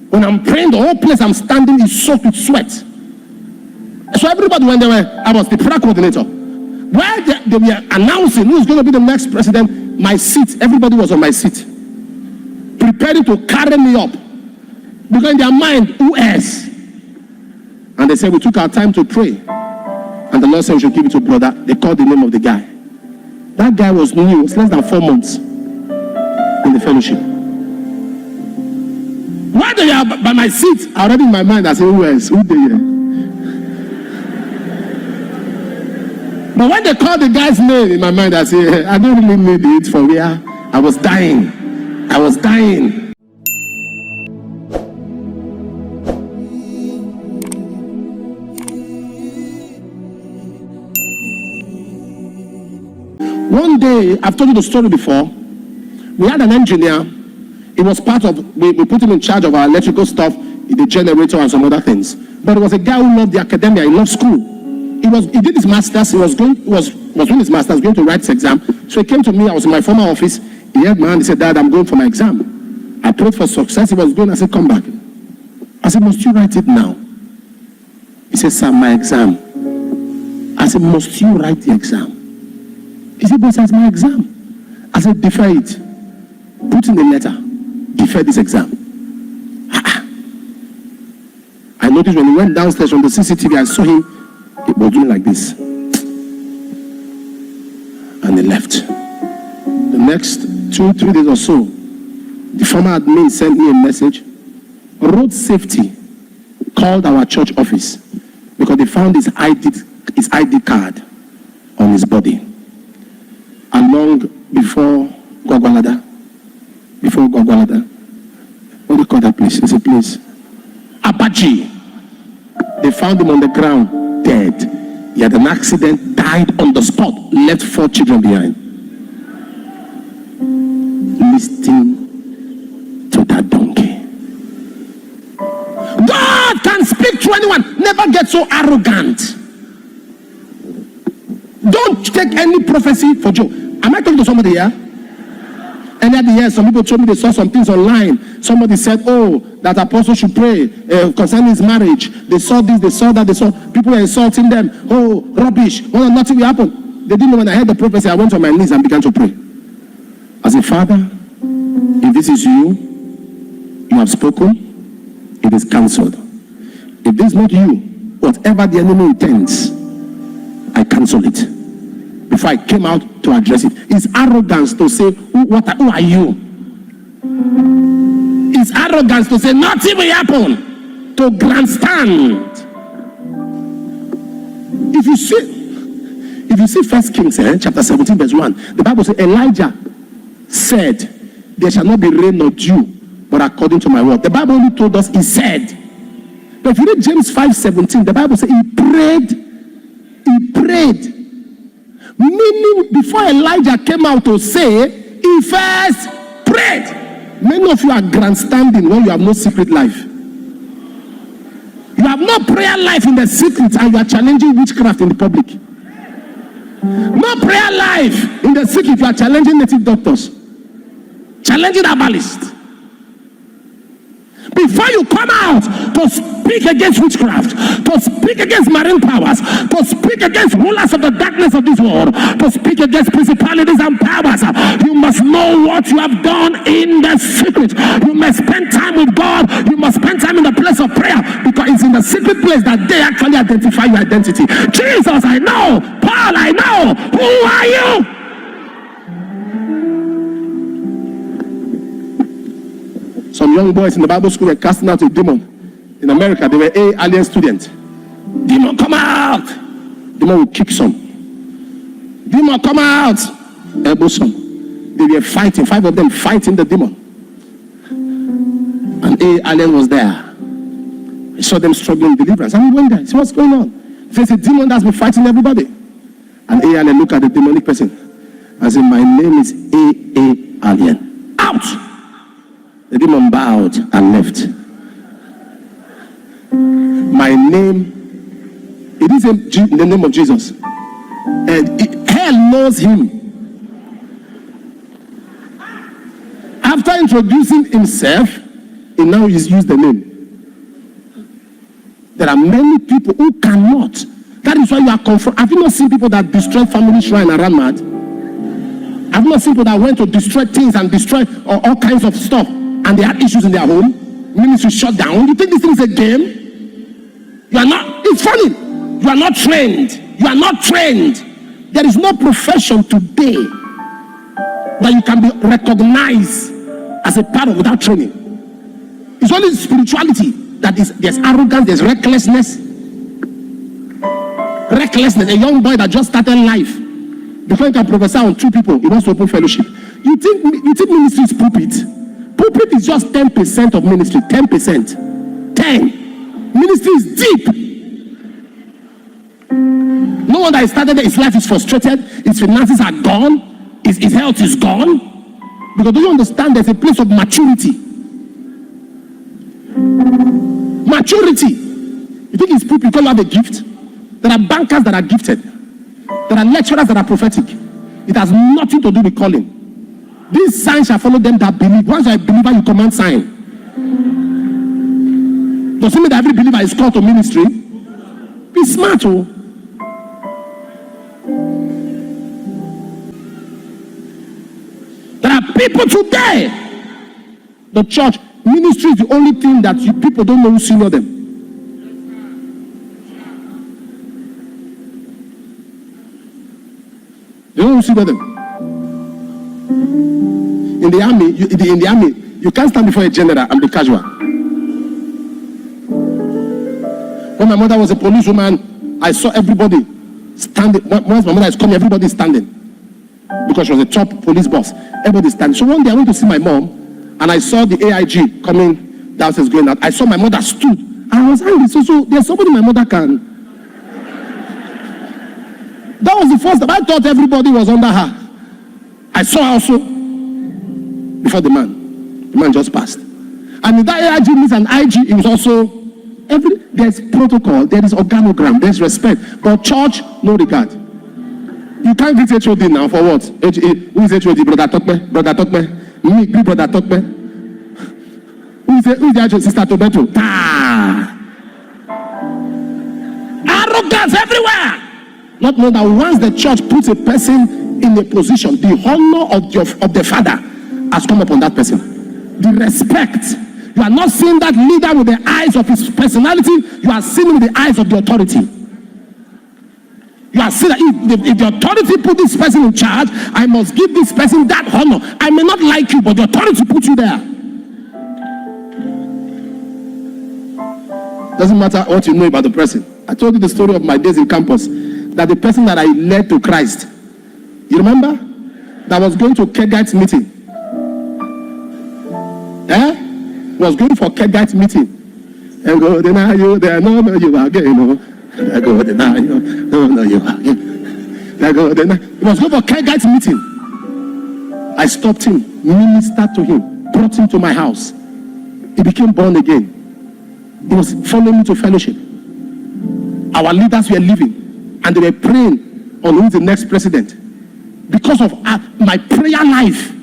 When I'm praying, the whole place I'm standing is soaked with sweat. So everybody, when I was the prayer coordinator. While they were announcing who's going to be the next president, my seat, everybody was on my seat, preparing to carry me up. Because in their mind, who else? And they said, we took our time to pray. And the Lord said we should give it to brother. They called the name of the guy. That guy was new. It was less than 4 months in the fellowship. While they are by my seat, already in my mind, I said, who else? Who they here? But when they called the guy's name in my mind, I said, I don't really need it for where I was dying. I was dying. One day, I've told you the story before, we had an engineer. It was part of, we put him in charge of our electrical stuff, the generator and some other things. But it was a guy who loved the academia, he loved school. He did his master's, he was doing his master's, going to write his exam. So he came to me, I was in my former office, he held my hand, he said, Dad, I'm going for my exam. I prayed for success, he was going, I said, come back. I said, must you write it now? He said, sir, my exam. I said, must you write the exam? He said, but it's my exam. I said, defer it. Put in the letter, defer this exam. I noticed when he went downstairs from the CCTV, I saw him, he was doing like this. And he left. The next 2-3 days or so, the former admin sent me a message. Road safety called our church office because they found his ID card on his body. Along before Gwagwalada. What do you call that place? It's a place. Apache. They found him on the ground, dead. He had an accident, died on the spot, left 4 children behind. Listen to that donkey. God can speak to anyone. Never get so arrogant. Don't take any prophecy for joke. Am I talking to somebody here? And at the end, some people told me they saw some things online. Somebody said, oh, that apostle should pray concerning his marriage. They saw this, they saw that, they saw people were insulting them. Oh, rubbish. Well, nothing will happen. They didn't know when I heard the prophecy, I went on my knees and began to pray. I said, Father, if this is you, you have spoken, it is cancelled. If this is not you, whatever the enemy intends, I cancel it. Before I came out to address it. It's arrogance to say, who are you? It's arrogance to say, nothing will happen. To grandstand. If you see 1 Kings chapter 17 verse 1, the Bible says, Elijah said, there shall not be rain nor dew, but according to my word. The Bible only told us he said. But if you read James 5:17, the Bible says he prayed. Meaning, before Elijah came out to say, he first prayed. Many of you are grandstanding when you have no secret life. You have no prayer life in the secret and you are challenging witchcraft in the public. No prayer life in the secret, you are challenging native doctors. Challenging herbalists. Before you come out to speak against witchcraft, to speak against marine powers, to speak against rulers of the darkness of this world, to speak against principalities and powers, you must know what you have done in the secret. You must spend time with God. You must spend time in the place of prayer, because it's in the secret place that they actually identify your identity. Jesus, I know. Paul, I know. Who are you? Some young boys in the Bible school were casting out a demon. In America, they were alien students. Demon, come out! Demon will kick some. Demon, come out! Elbow some. They were fighting, 5 of them fighting the demon. And alien was there. He saw them struggling with deliverance. And he went there. See what's going on. There's a demon that's been fighting everybody. And alien looked at the demonic person and said, my name is alien. Out! The demon bowed and left. My name, it is in the name of Jesus. And hell knows him. After introducing himself, he now used the name. There are many people who cannot. That is why you are confronted. Have you not seen people that destroy family shrine and ran mad? Have you not seen people that went to destroy things and destroy all kinds of stuff and they had issues in their home? Ministry shut down. You think this thing is a game? You are not. It's funny. You are not trained. You are not trained. There is no profession today that you can be recognized as a part of without training. It's only spirituality that is. There's arrogance. There's recklessness. Recklessness. A young boy that just started life, before he can prophesy on 2 people, he wants to open fellowship. You think ministry is pulpit? Pulpit is just 10% of ministry. 10%. 10. Ministry is deep. No one that started there, his life is frustrated, his finances are gone, his health is gone. Because do you understand there's a place of maturity? Maturity. You think it's pulpit because you have a gift? There are bankers that are gifted. There are lecturers that are prophetic. It has nothing to do with calling. These signs shall follow them that believe. Once you're a believer, you command sign. Does it mean that every believer is called to ministry? Be smart, oh. There are people today. The church ministry is the only thing that people don't know who senior them. They don't know who senior them. In the army, you can't stand before a general and be casual. When my mother was a policewoman, I saw everybody standing. Once my mother is coming, everybody is standing. Because she was a top police boss. Everybody is standing. So one day I went to see my mom, and I saw the AIG coming downstairs going out. I saw my mother stood. And I was angry. So there's somebody my mother can. That was the first time. I thought everybody was under her. I saw her also before the man. The man just passed. And if that AIG means an IG, it was also there's protocol, there is organogram, there's respect. But church, no regard. You can't get HOD now for what? Who is HOD? Brother Tokme? Brother Tokme? Me, Brother Tokme? Who is the HOD? Sister Tobeto? Arrogance everywhere! Not knowing that once the church puts a person in a position, the honor of the father has come upon that person. The respect. You are not seeing that leader with the eyes of his personality, you are seeing with the eyes of the authority. You are seeing that if the authority put this person in charge, I must give this person that honor. I may not like you, but the authority put you there. Doesn't matter what you know about the person. I told you the story of my days in campus, that the person that I led to Christ, you remember? That was going to Kegite meeting. Was going for Kegite meeting. And go deny you, there no you again, no. I go deny you, no you again. I go deny. He was going for Kegite meeting. I stopped him, ministered to him, brought him to my house. He became born again. He was following me to fellowship. Our leaders were leaving, and they were praying on who is the next president. Because of my prayer life.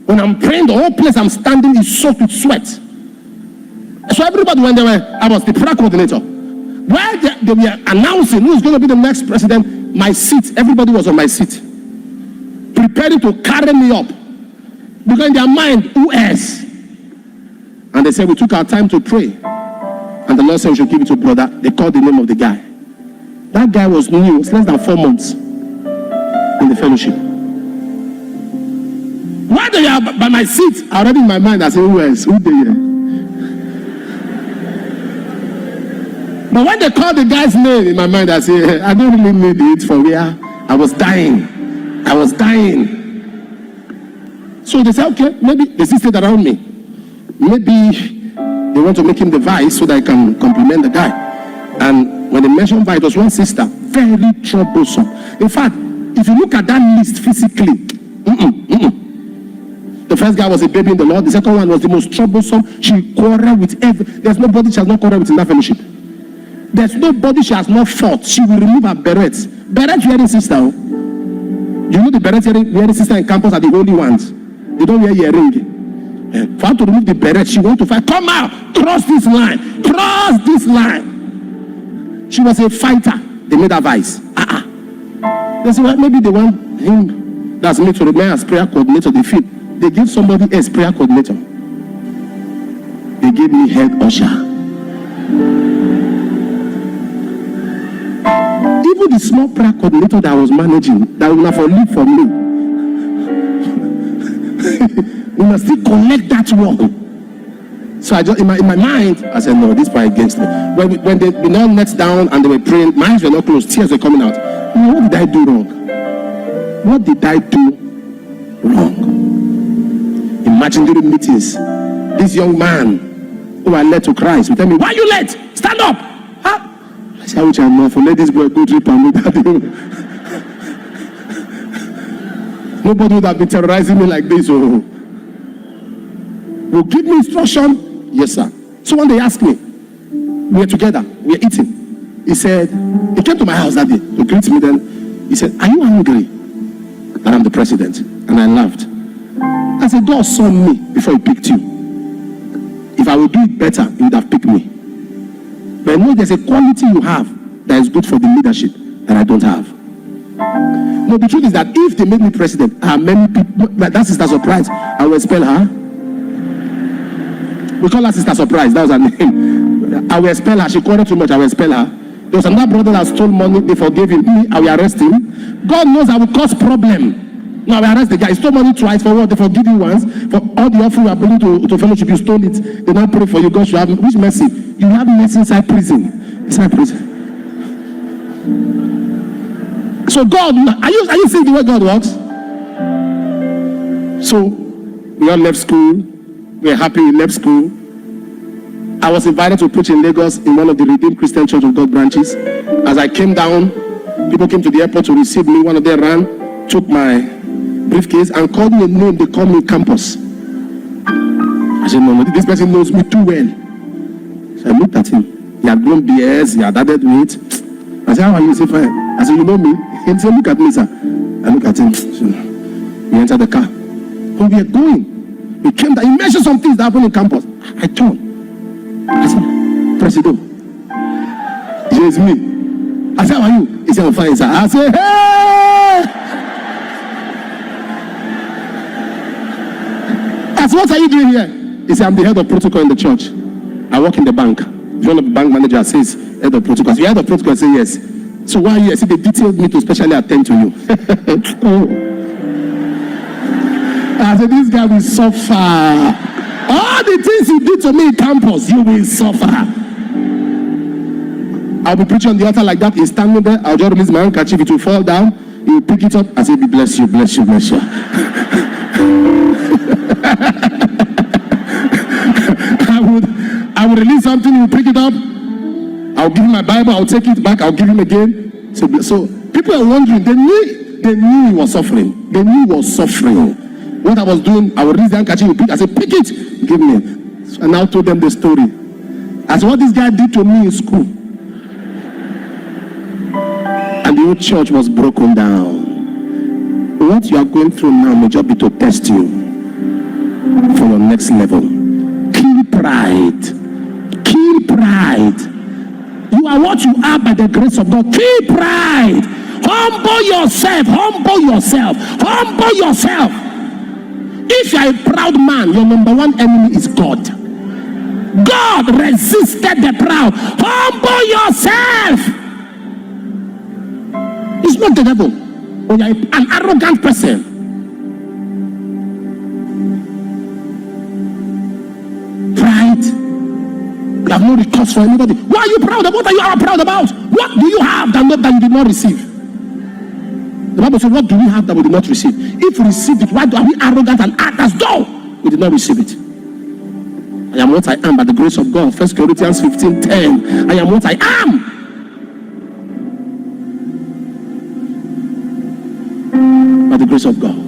When I'm praying, the whole place I'm standing is soaked with sweat. So everybody, when I was the prayer coordinator. While they were announcing who's going to be the next president, my seat, everybody was on my seat. Preparing to carry me up. Because in their mind, who else? And they said, we took our time to pray. And the Lord said we should give it to brother. They called the name of the guy. That guy was new. It was less than 4 months in the fellowship. Why do you have by my seat? Already in my mind, I say, who else? Who they here? But when they call the guy's name in my mind, I say, I don't really need it for where I was dying. I was dying. So they say, okay, maybe they sit around me. Maybe they want to make him the vice so that I can compliment the guy. And when they mentioned vice, it was one sister, very troublesome. In fact, if you look at that list physically, the first guy was a baby in the Lord. The second one was the most troublesome. She quarreled with there's nobody she has not quarreled with in that fellowship. There's nobody she has not fought. She will remove her berets. Berets wearing sister. You know the berets wearing sister in campus are the only ones. They don't wear earring. For her to remove the beret, she want to fight. Come out, cross this line, cross this line. She was a fighter. They made her vice. They said, well, maybe they want him that's made to remain as prayer coordinator. They feel they give somebody else prayer coordinator. They gave me head usher. Even the small prayer coordinator that I was managing, that will have leave for me, we must still collect that work. So I just in my mind, I said, no, this part against me. When they now knelt down and they were praying, my eyes were not closed, tears were coming out. What did I do wrong? What did I do wrong? Imagine during meetings, this young man who I led to Christ will tell me, why you late? Stand up. Huh? I said, which I'm not for. Let this boy go drip and me that. Nobody would have been terrorizing me like this. Oh. Will give me instruction. Yes, sir. So when they asked me, we were together, we were eating. He said, he came to my house that day to greet me. Then he said, are you angry that I'm the president? And I laughed. I said, God saw me before he picked you. If I would do it better, he would have picked me. But I know there's a quality you have that is good for the leadership that I don't have. No, the truth is that if they make me president, many people, that Sister Surprise, I will expel her. We call her Sister Surprise, that was her name. I will expel her. She quarreled too much, I will expel her. There was another brother that stole money, they forgave him. Me, I will arrest him. God knows I will cause problem. Now I will arrest the guy. He stole money twice. For what? They forgive you once. For all the offering you are bringing to fellowship, you stole it. They now pray for you. God should have which mercy? You have mercy inside prison. Inside prison. So God, are you seeing the way God works? So we all left school. We are happy we left school. I was invited to preach in Lagos in one of the Redeemed Christian Church of God branches. As I came down, people came to the airport to receive me. One of them ran, took my briefcase and called me a name. They called me Campus. I said, no, this person knows me too well. So I looked at him. He had grown beards, he had added weight. I said, how are you? He said, fine. I said, you know me? He said, look at me, sir. I look at him. So we entered the car. So we are going. We came down. He mentioned some things that happened in campus. I turned. I said, Presido. He said, it's me. I said, how are you? He said, I'm fine, sir. I said, hey! I said, what are you doing here? He said, I'm the head of protocol in the church. I work in the bank. One of the bank managers says, head of protocol. So you head of protocol, I say, yes. So why are you? I said, they detailed me to specially attend to you. I said, this guy will suffer. All the things you did to me in campus, you will suffer. I'll be preaching on the altar like that. He's standing there. I'll just release my handkerchief. It will fall down. He will pick it up. I say, bless you, bless you, bless you. I would release something. He will pick it up. I'll give him my Bible. I'll take it back. I'll give him again. So people are wondering. They knew he was suffering. They knew he was suffering. What I was doing, I would release the handkerchief. I said, pick it. Give me. So I now told them the story. As what this guy did to me in school. And the whole church was broken down. What you are going through now may just be to test you for your next level. Kill pride. Kill pride. You are what you are by the grace of God. Kill pride. Humble yourself. Humble yourself. Humble yourself. If you are a proud man, your number one enemy is God. God resisted the proud. Humble yourself. It's not the devil. When you are an arrogant person. Pride. You have no recourse for anybody. Why are you proud of? What are you proud about? What do you have that you did not receive? The Bible says, what do we have that we did not receive? If we received it, why are we arrogant and act as though we did not receive it? I am what I am by the grace of God. 1 Corinthians 15:10. I am what I am by the grace of God.